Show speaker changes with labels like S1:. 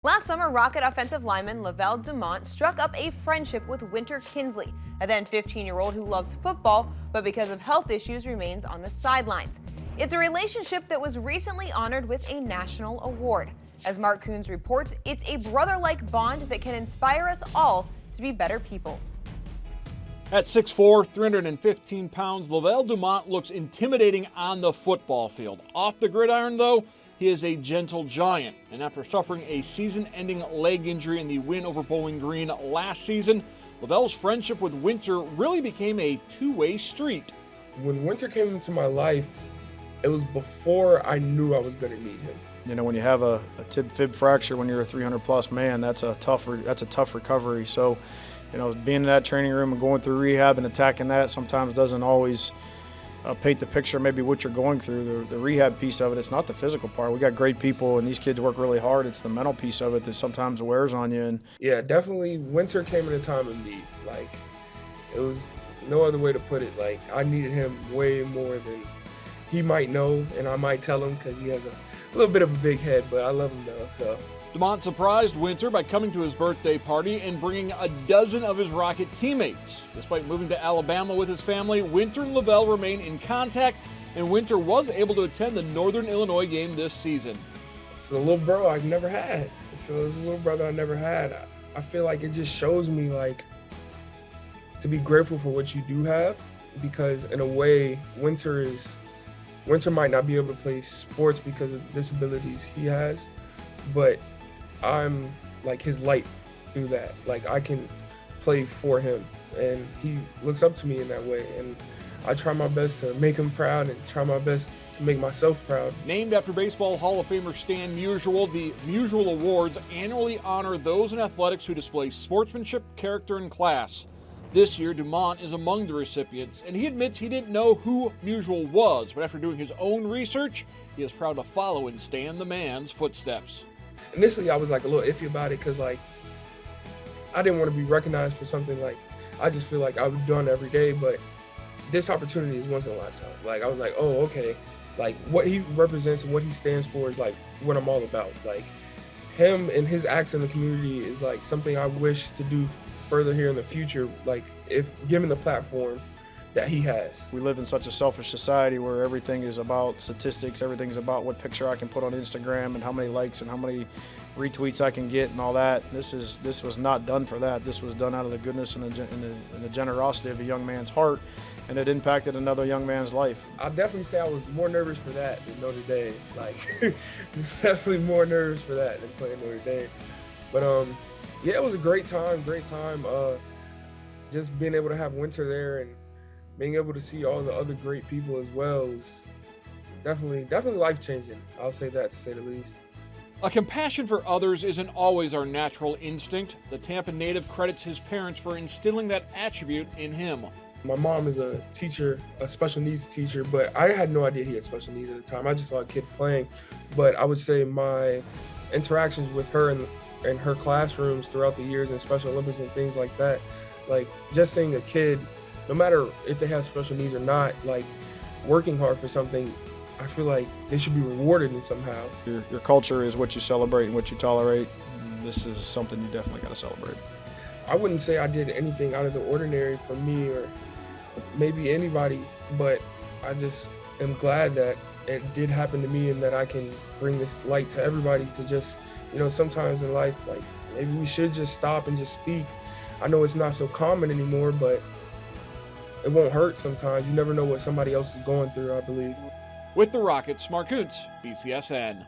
S1: Last summer, Rocket offensive lineman Dumont struck up a friendship with Winter Kinsley, a then 15-year-old who loves football, but because of health issues remains on the sidelines. It's a relationship that was recently honored with a national award. As Mark Coons reports, it's a brother-like bond that can inspire us all to be better people.
S2: At 6'4", 315 pounds, Dumont looks intimidating on the football field. Off the gridiron, though, he is a gentle giant, and after suffering a season-ending leg injury in the win over Bowling Green last season, Lavelle's friendship with Winter really became a two-way street.
S3: When Winter came into my life, it was before I knew I was going to need him.
S4: You know, when you have a tib-fib fracture when you're a 300-plus man, that's a tough recovery. So, you know, being in that training room and going through rehab and attacking that sometimes doesn't always paint the picture maybe what you're going through. The rehab piece of it, it's not the physical part. We got great people and these kids work really hard. It's the mental piece of it that sometimes wears on you. And
S3: yeah, definitely Winter came at a time of need. Like, it was no other way to put it. Like, I needed him way more than he might know, and I might tell him because he has a little bit of a big head, but I love him though, so.
S2: Dumont surprised Winter by coming to his birthday party and bringing a dozen of his Rocket teammates. Despite moving to Alabama with his family, Winter and Lavelle remain in contact, and Winter was able to attend the Northern Illinois game this season.
S3: It's a little bro I've never had. It's a little brother I never had. I feel like it just shows me, like, to be grateful for what you do have, because in a way, Winter might not be able to play sports because of disabilities he has, but I'm like his light through that. Like, I can play for him and he looks up to me in that way, and I try my best to make him proud and try my best to make myself proud.
S2: Named after Baseball Hall of Famer Stan Musial, the Musial Awards annually honor those in athletics who display sportsmanship, character, and class. This year, Dumont is among the recipients, and he admits he didn't know who Musial was, but after doing his own research, he is proud to follow in Stan the Man's footsteps.
S3: Initially, I was like a little iffy about it because, like, I didn't want to be recognized for something like I just feel like I've done every day, but this opportunity is once in a lifetime. Like, I was like, oh, okay. Like, what he represents and what he stands for is like what I'm all about. Like, him and his acts in the community is like something I wish to do further here in the future, like if given the platform that he has.
S4: we live in such a selfish society where everything is about statistics, everything's about what picture I can put on Instagram and how many likes and how many retweets I can get and all that. This was not done for that. This was done out of the goodness and the generosity of a young man's heart, and it impacted another young man's life.
S3: I'll definitely say I was more nervous for that than Notre Dame. Like, definitely more nervous for that than playing Notre Dame. But yeah, it was a great time. Just being able to have Winter there and being able to see all the other great people as well was definitely life-changing. I'll say that, to say the least.
S2: A compassion for others isn't always our natural instinct. The Tampa native credits his parents for instilling that attribute in him.
S3: My mom is a teacher, a special needs teacher, but I had no idea he had special needs at the time. I just saw a kid playing. But I would say my interactions with her in her classrooms throughout the years in Special Olympics and things like that, like just seeing a kid, no matter if they have special needs or not, like working hard for something, I feel like they should be rewarded in somehow.
S4: Your culture is what you celebrate and what you tolerate. This is something you definitely got to celebrate.
S3: I wouldn't say I did anything out of the ordinary for me or maybe anybody, but I just am glad that it did happen to me and that I can bring this light to everybody to just, you know, sometimes in life, like, maybe we should just stop and just speak. I know it's not so common anymore, but it won't hurt sometimes. You never know what somebody else is going through, I believe.
S2: With the Rockets, Mark Kuntz, BCSN.